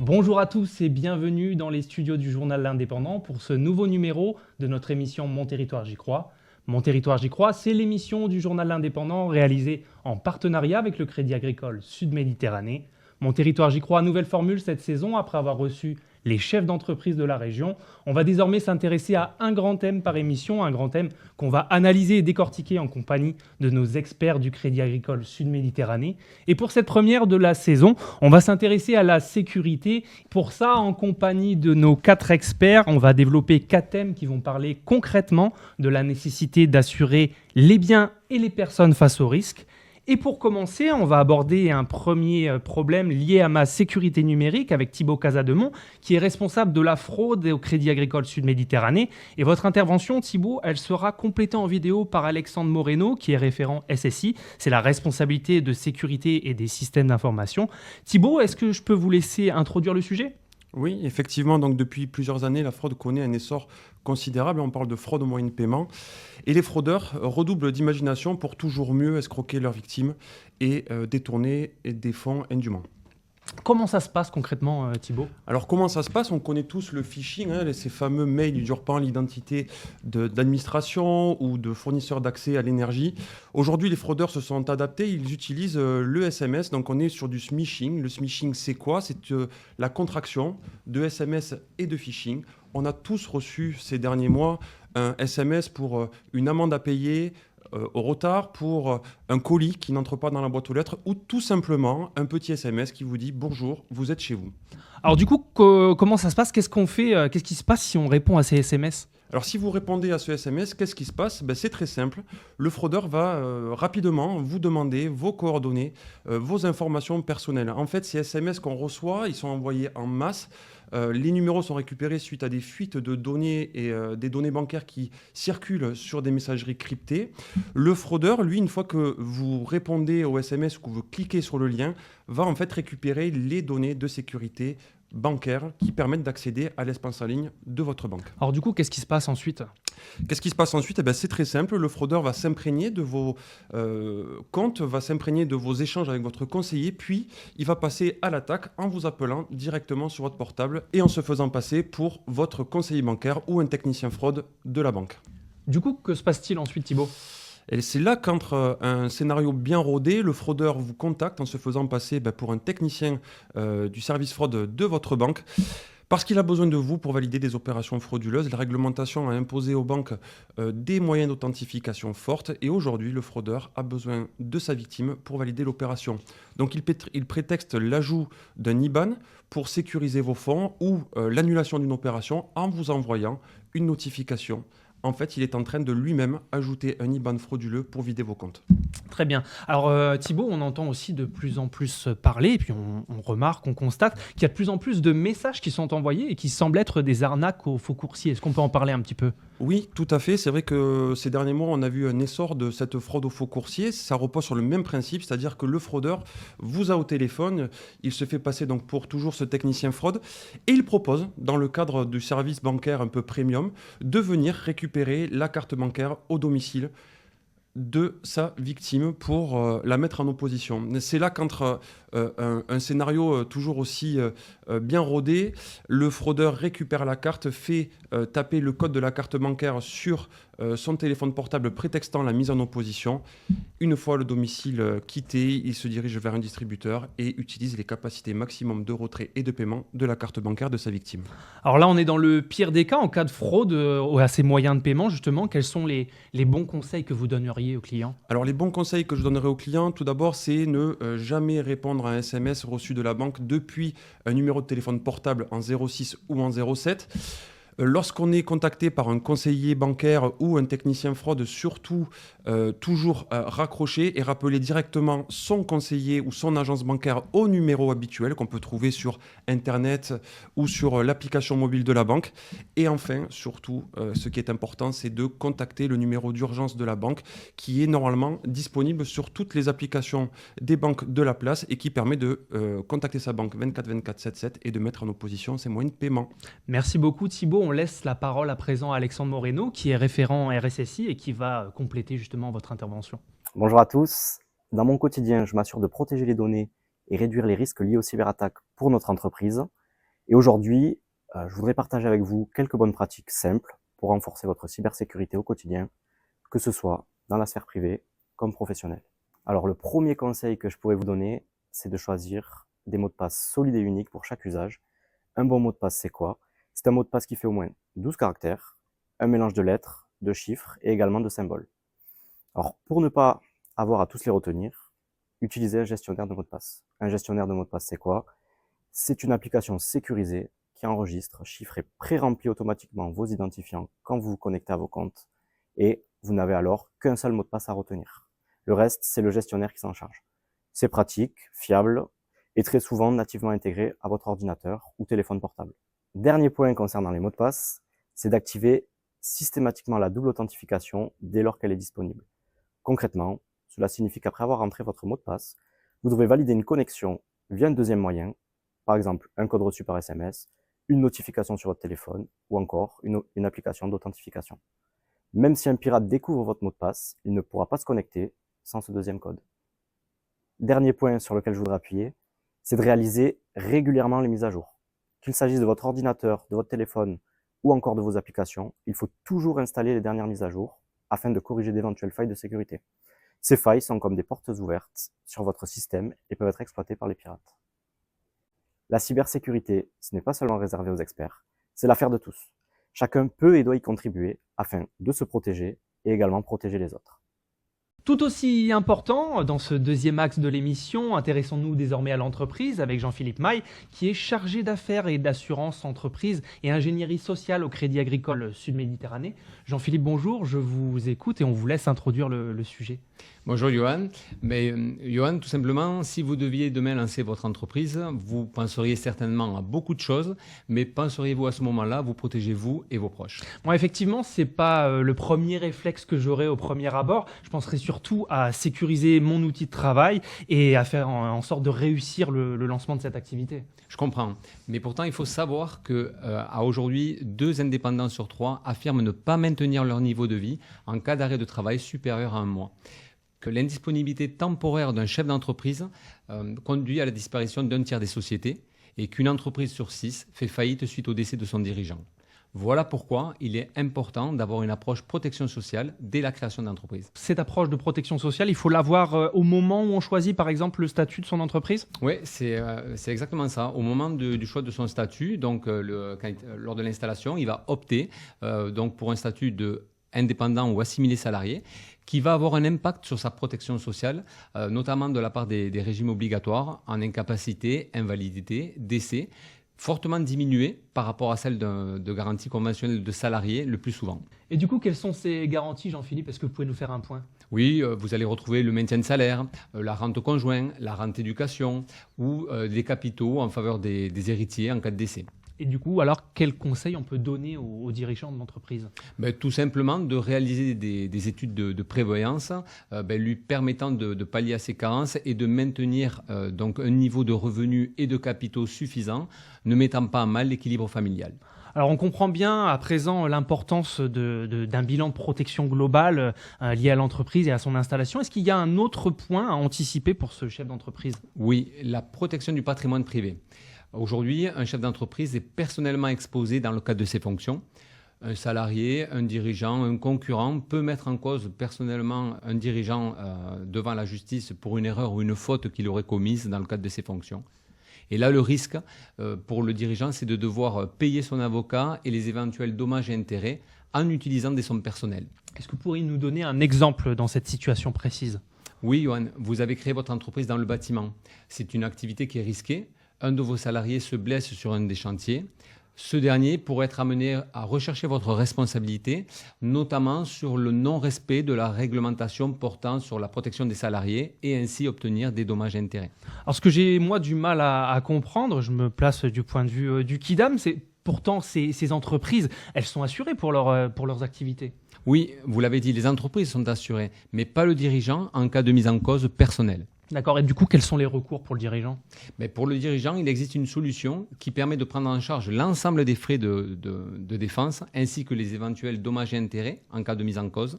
Bonjour à tous et bienvenue dans les studios du journal L'Indépendant pour ce nouveau numéro de notre émission Mon Territoire J'y crois. Mon Territoire J'y crois, c'est l'émission du journal L'Indépendant réalisée en partenariat avec le Crédit Agricole Sud-Méditerranée. Mon Territoire J'y crois, nouvelle formule cette saison après avoir reçu les chefs d'entreprise de la région. On va désormais s'intéresser à un grand thème par émission, un grand thème qu'on va analyser et décortiquer en compagnie de nos experts du Crédit Agricole Sud-Méditerranée. Et pour cette première de la saison, on va s'intéresser à la sécurité. Pour ça, en compagnie de nos 4 experts, on va développer 4 thèmes qui vont parler concrètement de la nécessité d'assurer les biens et les personnes face aux risques. Et pour commencer, on va aborder un premier problème lié à ma sécurité numérique avec Thibaut Casademont, qui est responsable de la fraude au Crédit Agricole Sud-Méditerranée. Et votre intervention, Thibaut, elle sera complétée en vidéo par Alexandre Moreno, qui est référent SSI. C'est la responsabilité de sécurité et des systèmes d'information. Thibaut, est-ce que je peux vous laisser introduire le sujet ? Oui, effectivement, donc depuis plusieurs années, la fraude connaît un essor considérable. On parle de fraude aux moyens de paiement. Et les fraudeurs redoublent d'imagination pour toujours mieux escroquer leurs victimes et détourner des fonds indûment. Comment ça se passe concrètement, Thibaut ? Alors comment ça se passe ? On connaît tous le phishing, ces fameux mails usurpant l'identité d'administration ou de fournisseurs d'accès à l'énergie. Aujourd'hui, les fraudeurs se sont adaptés, ils utilisent le SMS, donc on est sur du smishing. Le smishing, c'est quoi ? C'est la contraction de SMS et de phishing. On a tous reçu ces derniers mois un SMS pour une amende à payer, au retard, pour un colis qui n'entre pas dans la boîte aux lettres, ou tout simplement un petit SMS qui vous dit « Bonjour, vous êtes chez vous ». Alors du coup, comment ça se passe ? Qu'est-ce qu'on fait ? Qu'est-ce qui se passe si on répond à ces SMS ? Alors si vous répondez à ce SMS, qu'est-ce qui se passe ? C'est très simple. Le fraudeur va rapidement vous demander vos coordonnées, vos informations personnelles. En fait, ces SMS qu'on reçoit, ils sont envoyés en masse. Les numéros sont récupérés suite à des fuites de données et des données bancaires qui circulent sur des messageries cryptées. Le fraudeur, lui, une fois que vous répondez au SMS ou que vous cliquez sur le lien, va en fait récupérer les données de sécurité bancaires qui permettent d'accéder à l'espace en ligne de votre banque. Alors du coup, qu'est-ce qui se passe ensuite ? Qu'est-ce qui se passe ensuite ? C'est très simple. Le fraudeur va s'imprégner de vos comptes, va s'imprégner de vos échanges avec votre conseiller, puis il va passer à l'attaque en vous appelant directement sur votre portable et en se faisant passer pour votre conseiller bancaire ou un technicien fraude de la banque. Du coup, que se passe-t-il ensuite, Thibaut ? Et c'est là qu'entre un scénario bien rodé, le fraudeur vous contacte en se faisant passer pour un technicien du service fraude de votre banque, parce qu'il a besoin de vous pour valider des opérations frauduleuses. La réglementation a imposé aux banques des moyens d'authentification fortes, et aujourd'hui, le fraudeur a besoin de sa victime pour valider l'opération. Donc il prétexte l'ajout d'un IBAN pour sécuriser vos fonds ou l'annulation d'une opération en vous envoyant une notification. En fait, il est en train de lui-même ajouter un IBAN frauduleux pour vider vos comptes. Très bien. Alors Thibaut, on entend aussi de plus en plus parler, et puis on remarque, on constate qu'il y a de plus en plus de messages qui sont envoyés et qui semblent être des arnaques aux faux coursiers. Est-ce qu'on peut en parler un petit peu ? Oui, tout à fait. C'est vrai que ces derniers mois, on a vu un essor de cette fraude aux faux coursiers. Ça repose sur le même principe, c'est-à-dire que le fraudeur vous a au téléphone, il se fait passer donc pour toujours ce technicien fraude, et il propose, dans le cadre du service bancaire un peu premium, de venir récupérer la carte bancaire au domicile de sa victime pour la mettre en opposition. C'est là qu'entre un scénario toujours aussi bien rodé, le fraudeur récupère la carte, fait taper le code de la carte bancaire sur son téléphone portable prétextant la mise en opposition. Une fois le domicile quitté, il se dirige vers un distributeur et utilise les capacités maximum de retrait et de paiement de la carte bancaire de sa victime. Alors là, on est dans le pire des cas, en cas de fraude à ces moyens de paiement, justement. Quels sont les bons conseils que vous donneriez aux clients ? Alors les bons conseils que je donnerais aux clients, tout d'abord, c'est ne jamais répondre à un SMS reçu de la banque depuis un numéro de téléphone portable en 06 ou en 07. Lorsqu'on est contacté par un conseiller bancaire ou un technicien fraude, surtout toujours raccrocher et rappeler directement son conseiller ou son agence bancaire au numéro habituel qu'on peut trouver sur Internet ou sur l'application mobile de la banque. Et enfin, surtout, ce qui est important, c'est de contacter le numéro d'urgence de la banque qui est normalement disponible sur toutes les applications des banques de la place et qui permet de contacter sa banque 24/24, 7/7 et de mettre en opposition ses moyens de paiement. Merci beaucoup Thibaut. On laisse la parole à présent à Alexandre Moreno qui est référent RSSI et qui va compléter justement votre intervention. Bonjour à tous. Dans mon quotidien, je m'assure de protéger les données et réduire les risques liés aux cyberattaques pour notre entreprise. Et aujourd'hui, je voudrais partager avec vous quelques bonnes pratiques simples pour renforcer votre cybersécurité au quotidien, que ce soit dans la sphère privée comme professionnelle. Alors le premier conseil que je pourrais vous donner, c'est de choisir des mots de passe solides et uniques pour chaque usage. Un bon mot de passe, c'est quoi? C'est un mot de passe qui fait au moins 12 caractères, un mélange de lettres, de chiffres et également de symboles. Alors, pour ne pas avoir à tous les retenir, utilisez un gestionnaire de mots de passe. Un gestionnaire de mots de passe, c'est quoi? C'est une application sécurisée qui enregistre, chiffre et pré-remplit automatiquement vos identifiants quand vous vous connectez à vos comptes et vous n'avez alors qu'un seul mot de passe à retenir. Le reste, c'est le gestionnaire qui s'en charge. C'est pratique, fiable et très souvent nativement intégré à votre ordinateur ou téléphone portable. Dernier point concernant les mots de passe, c'est d'activer systématiquement la double authentification dès lors qu'elle est disponible. Concrètement, cela signifie qu'après avoir entré votre mot de passe, vous devez valider une connexion via un deuxième moyen, par exemple un code reçu par SMS, une notification sur votre téléphone ou encore une application d'authentification. Même si un pirate découvre votre mot de passe, il ne pourra pas se connecter sans ce deuxième code. Dernier point sur lequel je voudrais appuyer, c'est de réaliser régulièrement les mises à jour. Qu'il s'agisse de votre ordinateur, de votre téléphone ou encore de vos applications, il faut toujours installer les dernières mises à jour afin de corriger d'éventuelles failles de sécurité. Ces failles sont comme des portes ouvertes sur votre système et peuvent être exploitées par les pirates. La cybersécurité, ce n'est pas seulement réservé aux experts, c'est l'affaire de tous. Chacun peut et doit y contribuer afin de se protéger et également protéger les autres. Tout aussi important, dans ce deuxième axe de l'émission, intéressons-nous désormais à l'entreprise avec Jean-Philippe Maille, qui est chargé d'affaires et d'assurance entreprise et ingénierie sociale au Crédit Agricole Sud-Méditerranée. Jean-Philippe, bonjour, je vous écoute et on vous laisse introduire le sujet. Bonjour Johan. Johan, tout simplement, si vous deviez demain lancer votre entreprise, vous penseriez certainement à beaucoup de choses, mais penseriez-vous à ce moment-là vous protéger vous et vos proches? Bon, effectivement, ce n'est pas le premier réflexe que j'aurais au premier abord. Je penserais surtout à sécuriser mon outil de travail et à faire en sorte de réussir le lancement de cette activité. Je comprends, mais pourtant il faut savoir qu'à aujourd'hui, 2 indépendants sur 3 affirment ne pas maintenir leur niveau de vie en cas d'arrêt de travail supérieur à 1 mois. Que l'indisponibilité temporaire d'un chef d'entreprise conduit à la disparition d'un tiers des sociétés et qu'une entreprise sur 6 fait faillite suite au décès de son dirigeant. Voilà pourquoi il est important d'avoir une approche protection sociale dès la création d'entreprise. Cette approche de protection sociale, il faut l'avoir au moment où on choisit par exemple le statut de son entreprise? Oui, c'est exactement ça. Au moment du choix de son statut, donc lors de l'installation, il va opter donc pour un statut de indépendant ou assimilé salarié qui va avoir un impact sur sa protection sociale, notamment de la part des régimes obligatoires en incapacité, invalidité, décès, fortement diminuée par rapport à celle de garantie conventionnelle de salarié le plus souvent. Et du coup, quelles sont ces garanties, Jean-Philippe? Est-ce que vous pouvez nous faire un point? Oui, vous allez retrouver le maintien de salaire, la rente conjoint, la rente éducation ou des capitaux en faveur des héritiers en cas de décès. Et du coup, alors, quels conseils on peut donner aux dirigeants de l'entreprise? Tout simplement de réaliser des études de prévoyance lui permettant de pallier à ces carences et de maintenir donc un niveau de revenus et de capitaux suffisant, ne mettant pas à mal l'équilibre familial. Alors on comprend bien à présent l'importance d'un bilan de protection globale lié à l'entreprise et à son installation. Est-ce qu'il y a un autre point à anticiper pour ce chef d'entreprise? Oui, la protection du patrimoine privé. Aujourd'hui, un chef d'entreprise est personnellement exposé dans le cadre de ses fonctions. Un salarié, un dirigeant, un concurrent peut mettre en cause personnellement un dirigeant devant la justice pour une erreur ou une faute qu'il aurait commise dans le cadre de ses fonctions. Et là, le risque pour le dirigeant, c'est de devoir payer son avocat et les éventuels dommages et intérêts en utilisant des sommes personnelles. Est-ce que vous pourriez nous donner un exemple dans cette situation précise? Oui, Johan, vous avez créé votre entreprise dans le bâtiment. C'est une activité qui est risquée. Un de vos salariés se blesse sur un des chantiers. Ce dernier pourrait être amené à rechercher votre responsabilité, notamment sur le non-respect de la réglementation portant sur la protection des salariés et ainsi obtenir des dommages et intérêts. Alors ce que j'ai moi du mal à comprendre, je me place du point de vue du Kidam, c'est pourtant ces entreprises, elles sont assurées pour leurs activités. Oui, vous l'avez dit, les entreprises sont assurées, mais pas le dirigeant en cas de mise en cause personnelle. D'accord. Et du coup, quels sont les recours pour le dirigeant? Mais pour le dirigeant, il existe une solution qui permet de prendre en charge l'ensemble des frais de défense ainsi que les éventuels dommages et intérêts en cas de mise en cause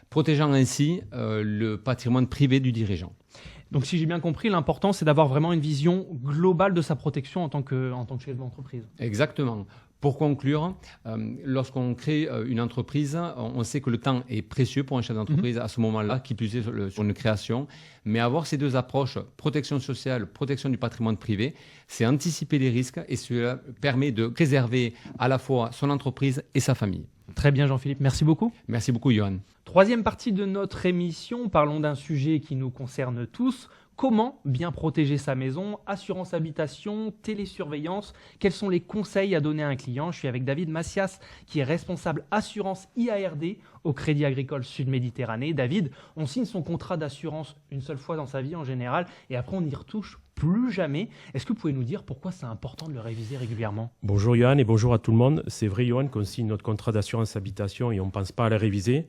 protégeant ainsi le patrimoine privé du dirigeant. Donc si j'ai bien compris, l'important c'est d'avoir vraiment une vision globale de sa protection en tant que chef d'entreprise. Exactement. Pour conclure, lorsqu'on crée une entreprise, on sait que le temps est précieux pour un chef d'entreprise à ce moment-là, qui plus est sur une création. Mais avoir ces deux approches, protection sociale, protection du patrimoine privé, c'est anticiper les risques et cela permet de préserver à la fois son entreprise et sa famille. Très bien Jean-Philippe, merci beaucoup. Merci beaucoup Johan. Troisième partie de notre émission, parlons d'un sujet qui nous concerne tous. Comment bien protéger sa maison? Assurance habitation, télésurveillance. Quels sont les conseils à donner à un client? Je suis avec David Macias, qui est responsable assurance IARD au Crédit Agricole Sud-Méditerranée. David, on signe son contrat d'assurance une seule fois dans sa vie en général et après on n'y retouche plus jamais. Est-ce que vous pouvez nous dire pourquoi c'est important de le réviser régulièrement? Bonjour Johan et bonjour à tout le monde. C'est vrai Johan qu'on signe notre contrat d'assurance habitation et on ne pense pas à le réviser.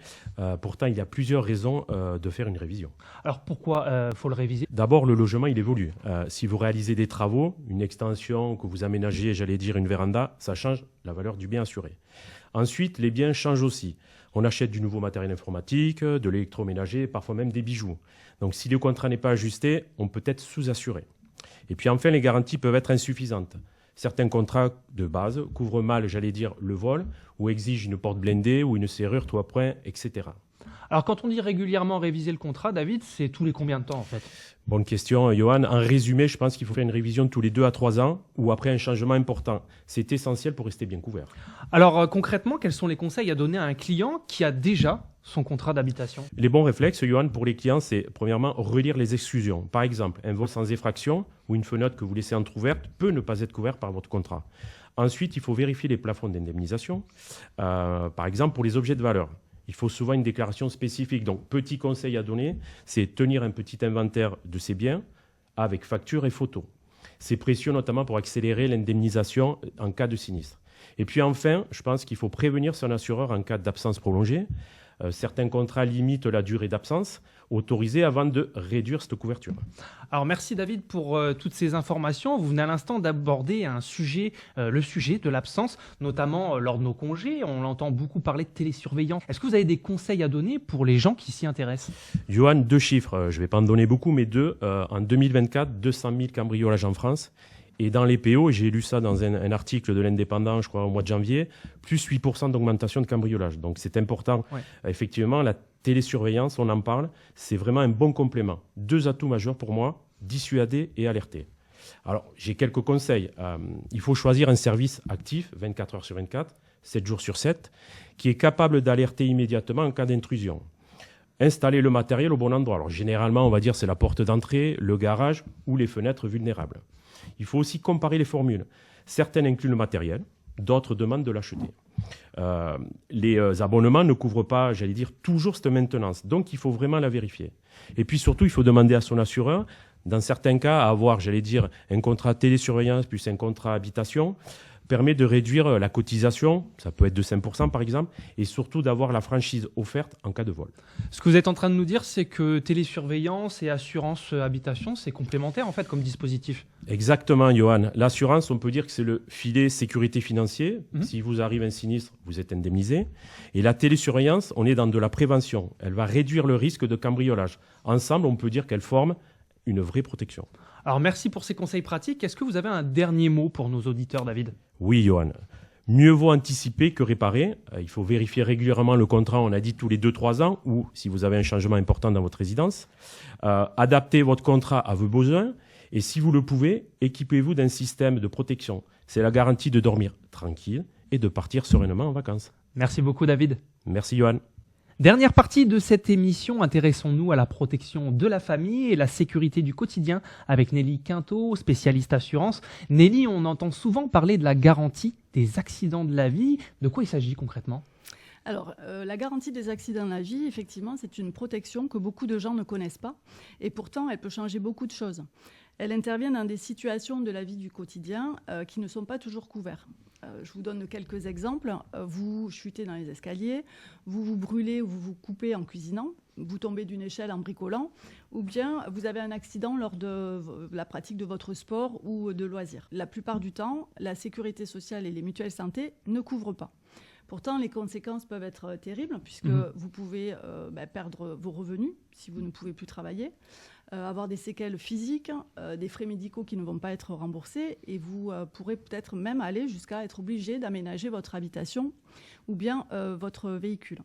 Pourtant, il y a plusieurs raisons de faire une révision. Alors pourquoi faut le réviser? D'abord, le logement, il évolue. Si vous réalisez des travaux, une extension, que vous aménagez, j'allais dire une véranda, ça change la valeur du bien assuré. Ensuite, les biens changent aussi. On achète du nouveau matériel informatique, de l'électroménager, parfois même des bijoux. Donc si le contrat n'est pas ajusté, on peut être sous-assuré. Et puis enfin, les garanties peuvent être insuffisantes. Certains contrats de base couvrent mal, j'allais dire, le vol, ou exigent une porte blindée ou une serrure toit-point, etc. Alors quand on dit régulièrement réviser le contrat, David, c'est tous les combien de temps en fait? Bonne question, Johan. En résumé, je pense qu'il faut faire une révision tous les 2 à 3 ans ou après un changement important. C'est essentiel pour rester bien couvert. Alors concrètement, quels sont les conseils à donner à un client qui a déjà son contrat d'habitation? Les bons réflexes, Johan, pour les clients, c'est premièrement relire les exclusions. Par exemple, un vol sans effraction ou une fenêtre que vous laissez entrouverte peut ne pas être couvert par votre contrat. Ensuite, il faut vérifier les plafonds d'indemnisation. Par exemple, pour les objets de valeur. Il faut souvent une déclaration spécifique. Donc, petit conseil à donner, c'est tenir un petit inventaire de ses biens avec facture et photo. C'est précieux notamment pour accélérer l'indemnisation en cas de sinistre. Et puis enfin, je pense qu'il faut prévenir son assureur en cas d'absence prolongée. Certains contrats limitent la durée d'absence autorisée avant de réduire cette couverture. Alors merci David pour toutes ces informations. Vous venez à l'instant d'aborder un sujet, le sujet de l'absence, notamment lors de nos congés. On entend beaucoup parler de télésurveillance. Est-ce que vous avez des conseils à donner pour les gens qui s'y intéressent? Johan, 2 chiffres. Je ne vais pas en donner beaucoup, mais 2. En 2024, 200 000 cambriolages en France. Et dans les PO, j'ai lu ça dans un article de l'Indépendant, je crois, au mois de janvier, plus 8% d'augmentation de cambriolage. Donc c'est important. Ouais. Effectivement, la télésurveillance, on en parle, c'est vraiment un bon complément. 2 atouts majeurs pour moi, dissuader et alerter. Alors, j'ai quelques conseils. Il faut choisir un service actif, 24 heures sur 24, 7 jours sur 7, qui est capable d'alerter immédiatement en cas d'intrusion. Installer le matériel au bon endroit. Alors, généralement, on va dire c'est la porte d'entrée, le garage ou les fenêtres vulnérables. Il faut aussi comparer les formules. Certaines incluent le matériel, d'autres demandent de l'acheter. Les abonnements ne couvrent pas, j'allais dire, toujours cette maintenance. Donc, il faut vraiment la vérifier. Et puis surtout, il faut demander à son assureur, dans certains cas, à avoir, j'allais dire, un contrat télésurveillance plus un contrat habitation, permet de réduire la cotisation, ça peut être de 5% par exemple, et surtout d'avoir la franchise offerte en cas de vol. Ce que vous êtes en train de nous dire, c'est que télésurveillance et assurance habitation, c'est complémentaire en fait comme dispositif. Exactement, Johan. L'assurance, on peut dire que c'est le filet sécurité financier. Si vous arrive un sinistre, vous êtes indemnisé. Et la télésurveillance, on est dans de la prévention. Elle va réduire le risque de cambriolage. Ensemble, on peut dire qu'elle forme une vraie protection. Alors merci pour ces conseils pratiques. Est-ce que vous avez un dernier mot pour nos auditeurs, David? Oui, Johan. Mieux vaut anticiper que réparer. Il faut vérifier régulièrement le contrat, on a dit tous les 2-3 ans, ou si vous avez un changement important dans votre résidence. Adaptez votre contrat à vos besoins. Et si vous le pouvez, équipez-vous d'un système de protection. C'est la garantie de dormir tranquille et de partir sereinement en vacances. Merci beaucoup, David. Merci, Johan. Dernière partie de cette émission, intéressons-nous à la protection de la famille et la sécurité du quotidien avec Nelly Quintot, spécialiste assurance. Nelly, on entend souvent parler de la garantie des accidents de la vie. De quoi il s'agit concrètement ? Alors, la garantie des accidents de la vie, effectivement, c'est une protection que beaucoup de gens ne connaissent pas. Et pourtant, elle peut changer beaucoup de choses. Elle intervient dans des situations de la vie du quotidien qui ne sont pas toujours couvertes. Je vous donne quelques exemples. Vous chutez dans les escaliers, vous vous brûlez ou vous vous coupez en cuisinant, vous tombez d'une échelle en bricolant, ou bien vous avez un accident lors de la pratique de votre sport ou de loisirs. La plupart du temps, la sécurité sociale et les mutuelles santé ne couvrent pas. Pourtant, les conséquences peuvent être terribles puisque vous pouvez perdre vos revenus si vous ne pouvez plus travailler, avoir des séquelles physiques, des frais médicaux qui ne vont pas être remboursés et vous pourrez peut-être même aller jusqu'à être obligé d'aménager votre habitation ou bien votre véhicule.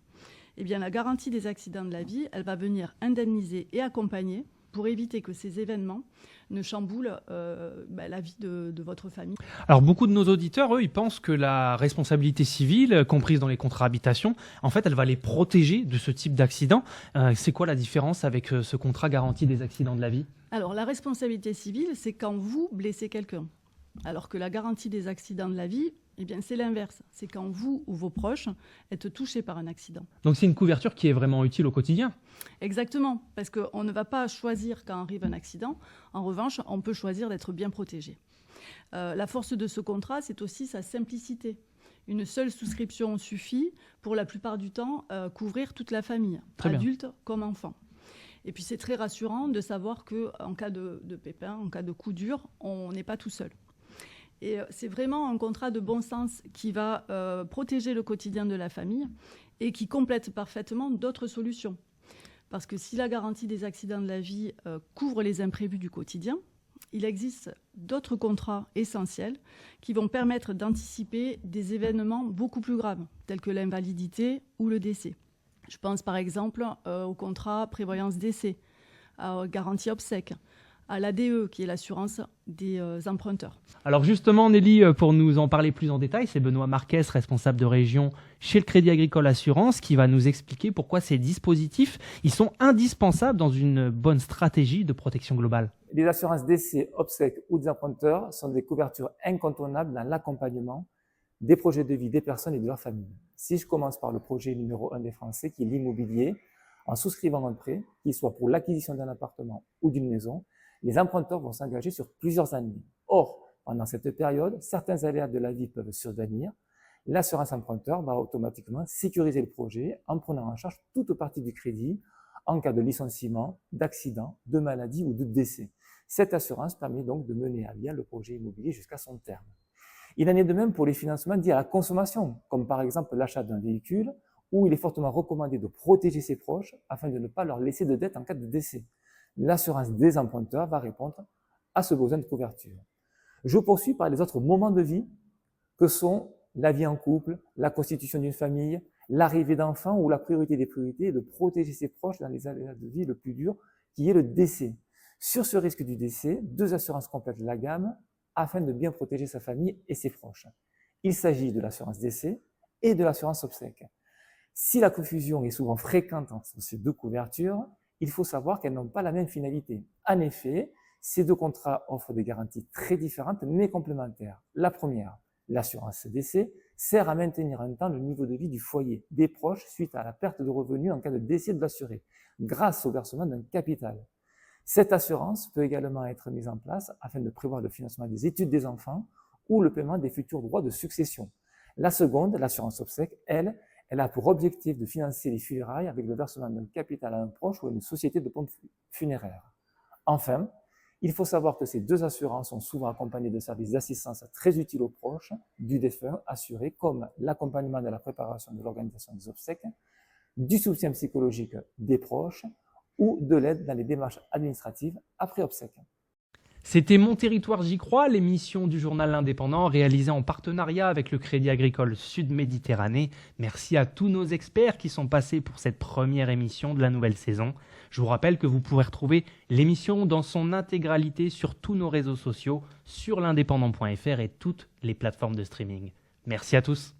Eh bien, la garantie des accidents de la vie, elle va venir indemniser et accompagner pour éviter que ces événements ne chamboulent la vie de votre famille. Alors, beaucoup de nos auditeurs, eux, ils pensent que la responsabilité civile, comprise dans les contrats habitation, en fait, elle va les protéger de ce type d'accident. C'est quoi la différence avec ce contrat garantie des accidents de la vie ? Alors, la responsabilité civile, c'est quand vous blessez quelqu'un. Alors que la garantie des accidents de la vie, eh bien, c'est l'inverse. C'est quand vous ou vos proches êtes touchés par un accident. Donc, c'est une couverture qui est vraiment utile au quotidien. Exactement, parce qu'on ne va pas choisir quand arrive un accident. En revanche, on peut choisir d'être bien protégé. La force de ce contrat, c'est aussi sa simplicité. Une seule souscription suffit, pour la plupart du temps, couvrir toute la famille, adulte comme enfant. Et puis, c'est très rassurant de savoir qu'en cas de pépin, en cas de coup dur, on n'est pas tout seul. Et c'est vraiment un contrat de bon sens qui va protéger le quotidien de la famille et qui complète parfaitement d'autres solutions. Parce que si la garantie des accidents de la vie couvre les imprévus du quotidien, il existe d'autres contrats essentiels qui vont permettre d'anticiper des événements beaucoup plus graves, tels que l'invalidité ou le décès. Je pense par exemple au contrat prévoyance décès, à garantie obsèques, à l'ADE, qui est l'assurance des emprunteurs. Alors justement, Nelly, pour nous en parler plus en détail, c'est Benoît Marquez, responsable de région chez le Crédit Agricole Assurance, qui va nous expliquer pourquoi ces dispositifs ils sont indispensables dans une bonne stratégie de protection globale. Les assurances décès, obsèques ou des emprunteurs sont des couvertures incontournables dans l'accompagnement des projets de vie des personnes et de leurs familles. Si je commence par le projet numéro 1 des Français, qui est l'immobilier, en souscrivant un prêt, qu'il soit pour l'acquisition d'un appartement ou d'une maison, les emprunteurs vont s'engager sur plusieurs années. Or, pendant cette période, certains aléas de la vie peuvent survenir. L'assurance emprunteur va automatiquement sécuriser le projet en prenant en charge toute ou partie du crédit en cas de licenciement, d'accident, de maladie ou de décès. Cette assurance permet donc de mener à bien le projet immobilier jusqu'à son terme. Il en est de même pour les financements liés à la consommation, comme par exemple l'achat d'un véhicule, où il est fortement recommandé de protéger ses proches afin de ne pas leur laisser de dette en cas de décès. L'assurance des emprunteurs va répondre à ce besoin de couverture. Je poursuis par les autres moments de vie que sont la vie en couple, la constitution d'une famille, l'arrivée d'enfants ou la priorité des priorités est de protéger ses proches dans les aléas de vie le plus dur qui est le décès. Sur ce risque du décès, 2 assurances complètent la gamme afin de bien protéger sa famille et ses proches. Il s'agit de l'assurance décès et de l'assurance obsèques. Si la confusion est souvent fréquente entre ces 2 couvertures, il faut savoir qu'elles n'ont pas la même finalité. En effet, ces 2 contrats offrent des garanties très différentes mais complémentaires. La première, l'assurance décès, sert à maintenir un temps le niveau de vie du foyer des proches suite à la perte de revenus en cas de décès de l'assuré, grâce au versement d'un capital. Cette assurance peut également être mise en place afin de prévoir le financement des études des enfants ou le paiement des futurs droits de succession. La seconde, l'assurance obsèques, elle a pour objectif de financer les funérailles avec le versement d'un capital à un proche ou à une société de pompes funéraires. Enfin, il faut savoir que ces 2 assurances sont souvent accompagnées de services d'assistance très utiles aux proches du défunt assuré, comme l'accompagnement de la préparation de l'organisation des obsèques, du soutien psychologique des proches ou de l'aide dans les démarches administratives après obsèques. C'était Mon Territoire J'y Crois, l'émission du journal indépendant réalisée en partenariat avec le Crédit Agricole Sud Méditerranée. Merci à tous nos experts qui sont passés pour cette première émission de la nouvelle saison. Je vous rappelle que vous pourrez retrouver l'émission dans son intégralité sur tous nos réseaux sociaux, sur l'indépendant.fr et toutes les plateformes de streaming. Merci à tous.